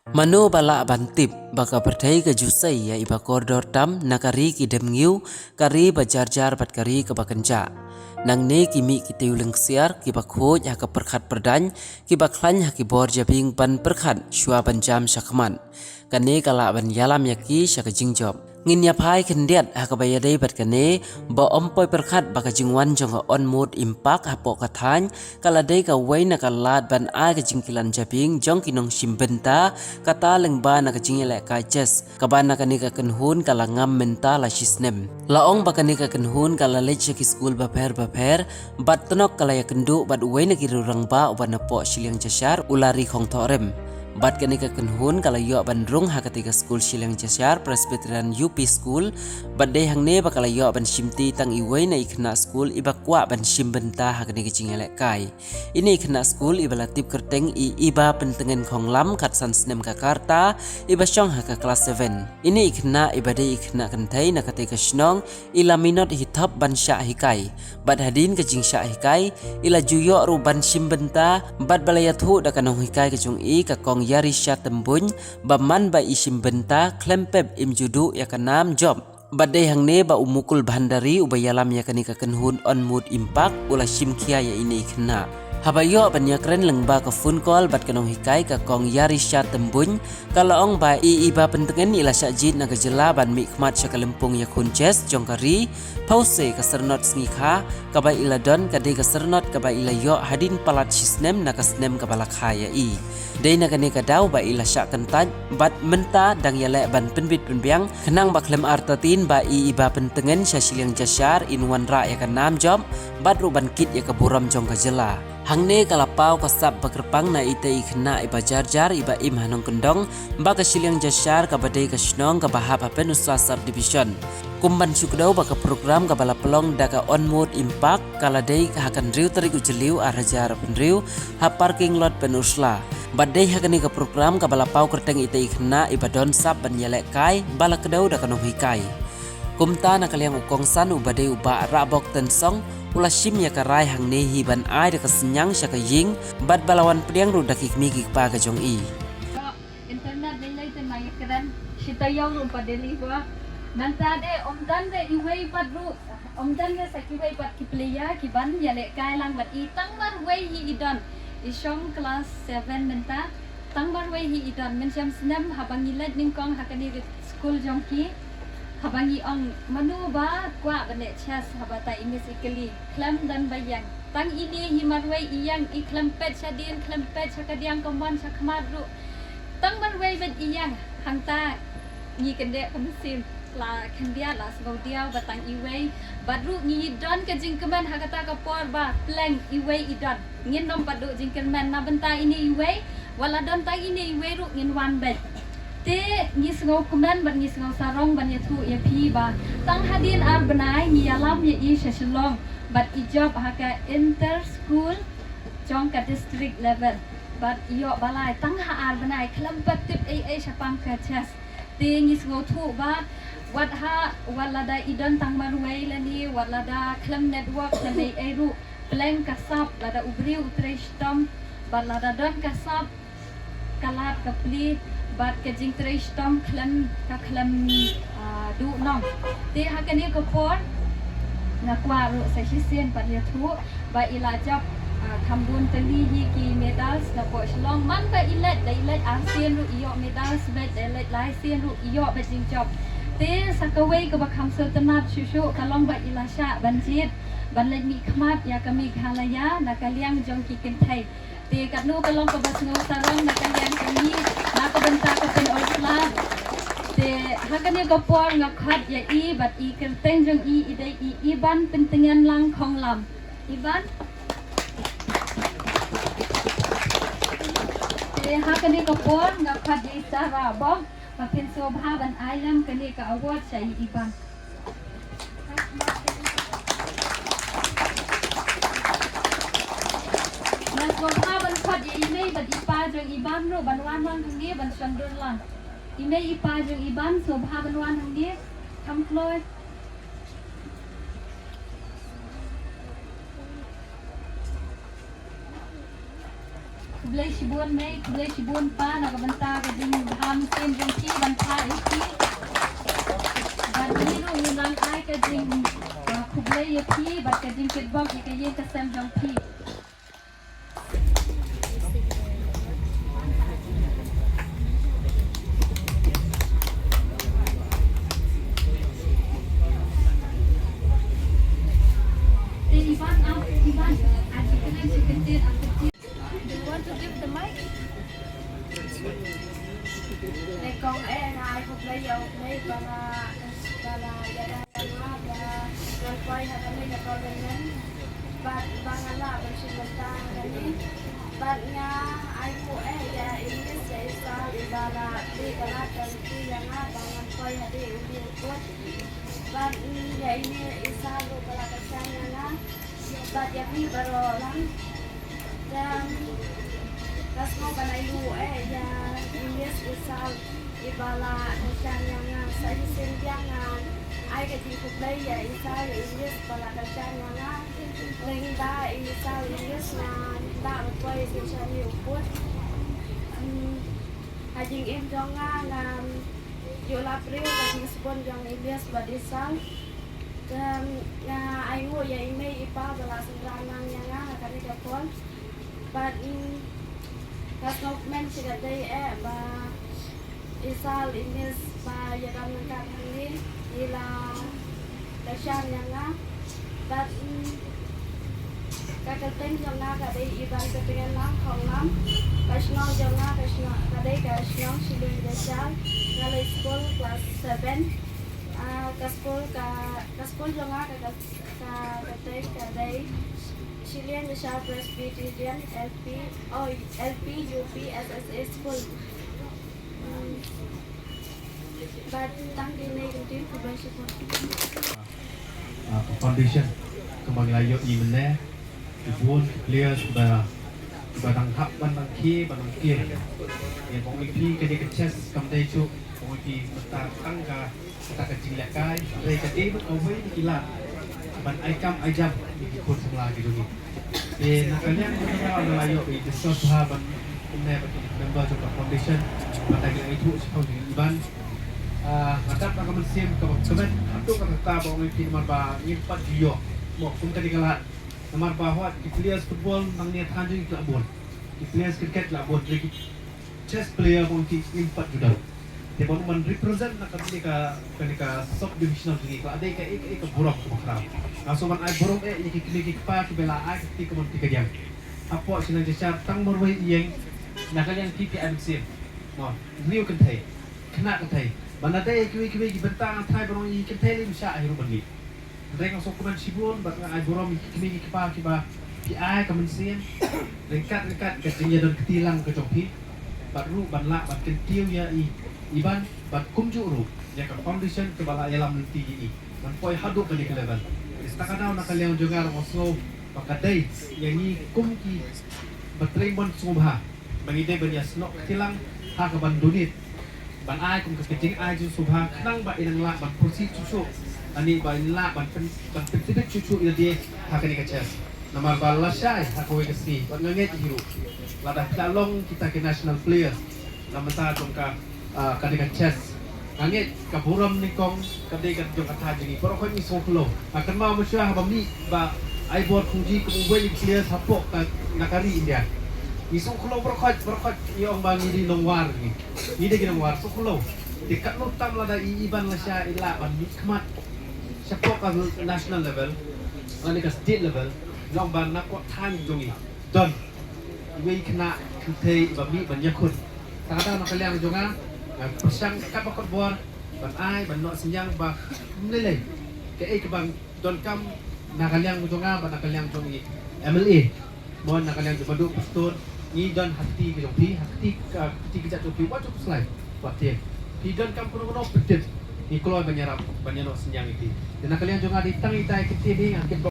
Mano bala bantip baka berdai ke jusai ya iba koridor tam nakari ki demngiu kari bajar-jar bat kari ke bakenja. Nang ne kimi ki tiuling siar ki bakhoj ha ke perkhat perdany ki baklany ha ki bor jabing ban perkhat shua ban jam syakman. Kane kala ban yalam yaki syaka jingjob. Ngin yapai kendiat ha ke bayadai bat kane ba ompoi perkhat baka jingwan jong on mood impak ha po kathany kala dai ka wai na kalat ban ai ke jingkilan jabing jong kinong simbenta kata leng ba na kajing le ka jes kabana kani ka kenhun kala ngam menta la shisnem laong ba kani ka kenhun kala leche ki school ba pher bat tenok kala ya kendu bat uwai na kirurang ba wana po shiliang jashar ulari khong thorem bat kani ka kenhun kala yo ban rung ha ketika school shiliang jashar Presbyterian UP school bat dei hangne ba kala yo ban shimti tang iwai na ikna school iba kwa ban shimbenta ha kani kajing le kai ini ikna school iba latip kerteng iba pentengen khong lam kat san snem Jakarta iba syong ha ka kelas 7 ini ikna iba dei ikna kentai na ketika shnong ila minot hitop ban sya hikai bat hadin kajing sya hikai ila juyo ru ban shimbenta bat balaya thu da kanong hikai kajung i ka kong yari sya tembuny baman ba isim benta klempep imjudu ya kanam job badai hangne ba umukul bandari ubayalam ya kani ka kenhun on mood impact ula shimkia ya ini kena habayo banyak keren lengba ke phone call bat kanong hikai ka kong yari sya tembuny kalau ong ba iba pentengen ila syajid na gejela ban mikmat sya kalempung ya kunces jongkari pause ka sernot ngikha ka ba ila don ka de ka sernot ka ba ila yo hadin palat sisnem na ka snem ka balakha ya i dei na kani ka daw ba ila sya kentaj bat menta dang yale ban penbit penbiang kenang ba klem artatin ba iba pentengen sya shiliang jashar in wan ra ya ka nam job bat ruban kit ya ka buram jong ka jela hangne kalapau kasap bakerpang na ite ikna iba jar-jar iba im hanong kendong ba ka shiliang jashar ka badai ka shnong ka bahap hapen usasar division kumban sukdau ba ka program ka bala pelong da ka on mood impact kala dai ka hakan riu tarik ujeliu arajar penriu ha parking lot penusla badai hakani ka program ka bala pau kerteng ite ikna iba don sap ban yelek kai bala kedau da kanong hikai kumta na kaliang ukong san ubadai uba rabok tensong ula shim ya karai hang nehi ban ai da kasenyang sya ka ying bat balawan priang ru dakik migik pa ka jong i internet dai lai ten mai kran sita yong rum pa deli wa nanta de omdan de iwei pat ru omdan de sakiwei pat ki playa ki ban ya le kai lang bat i tang mar wei hi idon i shong class 7 menta tang mar wei hi idon men jam snem habangi let ning kong hakani school jong ki habangi ong manu ba kwa bane chas habata imesikali klam dan bayang tang ini himarway iyang i klempet sadin klempet sakadiang komon sakmadru tang marway bet iyang hangta ni kende kamsin la kandia la sgaudiau batang iway badru ni don ka jingkeman hakata ka por ba plank iway idon ngin nom padu jingkeman na benta ini iway wala don tang ini iway ru ngin wan bet te ni sngau kemen ban ni sngau sarong ban ya thu ya phi ba tang hadin ar banai ni alam ya i shalong but i job haka inter school jong ka district level but yo balai tang ha ar banai klampat tip ai sapang ka chas te ni sngau thu ba wat ha walada idon tang marway lani walada klam network lani ai ru blank kasap lada ubriu trestom balada don kasap kalat kapli bat ke jing tres tom klan ka klan du nong te hakani ko por na kwa ru sa hisien pat ya thu ba ila jab thambun tali hi ki medals na po shlong man ba ilet dai let ASEAN ru iyo medals bet dai let lai sien ru iyo ba jing job te sakawai ko ba kham sultanat shushu kalong ba ila sha banjit ban let mi khmat ya kami khalaya na kaliang jong ki ken thai te katnu kalong ko ba ngau sarong na kaliang kami na ko benta ko pen orsla te hakane ko por nga khat ya i bat i kerteng jong i idai i iban pentengan lang khong lam iban te hakane ko por nga khat ya sara bo pakin sobha ban ailam kane ka award sa iban nan sobha ban khat ya imei bat ipa jong iban ro ban wan wan thang ni ban sandur lang imei ipa jong iban sobha ban wan thang ni tham kloi kublai sibun mei kublai sibun pa na kabanta ka ding tin jong ki ban tha ki ban ni ru ni lang ai ka jing khuble ye phi ban ka jing kit bok ye ka ye ka sem jong phi Ivan out Ivan aji kena si kecil aku kecil. Do you want to give the mic? Để con em ai cũng lấy dầu lấy bà là gia đình nó và rồi quay hay là mình là con lên đến bạn bạn là bên sinh vật ta cái đi bạn nhà ai của em gia đình cái sẽ sao thì bà là đi bà là cần đi là nó bạn quay hay đi uống nhiều quá bạn vậy như sao rồi bà là cái sang nhà nó bạn giờ đi bà rồi lắm tas mau kan ayu ya Inggris usal ibala kan yang saya senjangan ai ke cukup lay ya isal Inggris bala kan yang lengda isal Inggris na da quay senjan ni uput hajing em jonga na yola preu hajing spon jong Inggris badisal dan na ayu ya ime ipa bala senjangan yang akan dikapon but Kas men siga day ba isal inis ba yadam nang ni ila kasyan nga but kakateng jong nga ka day iban ka pengen lang khong lam kasnong jong nga kasnong ka day kasnong siling desal ngalay school class 7 kaspol jong nga ka day Chilean National Presbyterian LP UP SSA School. But tang di nay kuntin kubay support. Foundation kembali layo imene ibun clear sudah tangkap bandang ki bandang kir yang kong ipi kede keces kamdai cu kong ipi betang tangga kita kecil lekai dari kede bet away dikilat ban aikam ajab ikut semula gitu ni nakalian kita ada layo di discuss bahaban ini member juga foundation batagi itu seperti iban ngadap nak mensim kemen atau kata bawa ipi nomor ba ngimpat dio mau pun kadi kalah nomor bahwa di players football nang niat hanjung itu abon di players cricket lah abon lagi chess player pun ngimpat juga dia baru men represent nak ketika sub divisional lagi kalau ada ke buruk kemakram langsung man ai buruk iki pa kibela ai ketika mon tiga jam apa sinang jecar tang morwai yang nakalian kipi amsim no riu kentai kena kentai bana dai kiwi bentang thai barong i kentai lim sha hiru bani reng langsung kuman sibun bat ai borom kimi kipa kiba pi ai kemensim rekat ketinya dan ketilang ke jopi baru banla bat kentiu ya iban bat kumjuru ya ka foundation ke bala yalam nanti ini man poi haduk balik level istakana nakaliang juga moslo pakadai yang ni kumki batremon sumha bangide banyas no tilang ha ka bandunit ban ai kum keketing ai ju subha nang ba inang la ban kursi cucu ani ba inla ban tidak cucu ila dia ha ka ni kaces namar bala syai ha ko wegesi ban nganget hiru ladah calong kita ke national players namata tongka kadika chess angit kaburam ni kong kadika jong kata jingi pero ko ni soklo akan mau musya habami ba ai bor kunji ko ubay ni clear sapok nakari india ni soklo berkhot yung bang ni nongwar ni de nongwar soklo dekat no tam lada iban la sya ila ban nikmat sapok ka national level ani ka state level long ban nak ko than jongi don we kena kutei ba mi ban yakut kadang nakaliang jonga persang kapakot buar ban ai ban no senyang ba nilai ke bang don kam nakaliang jonga ban nakaliang jongi MLA mon nakaliang badu pastor ni don hati ke jongpi hati ke jongpi wa cukup selai buat dia di don kam kuno pedit ni keluar banyarap banyano senyang itu dan nakaliang jonga di tangi tai ke tini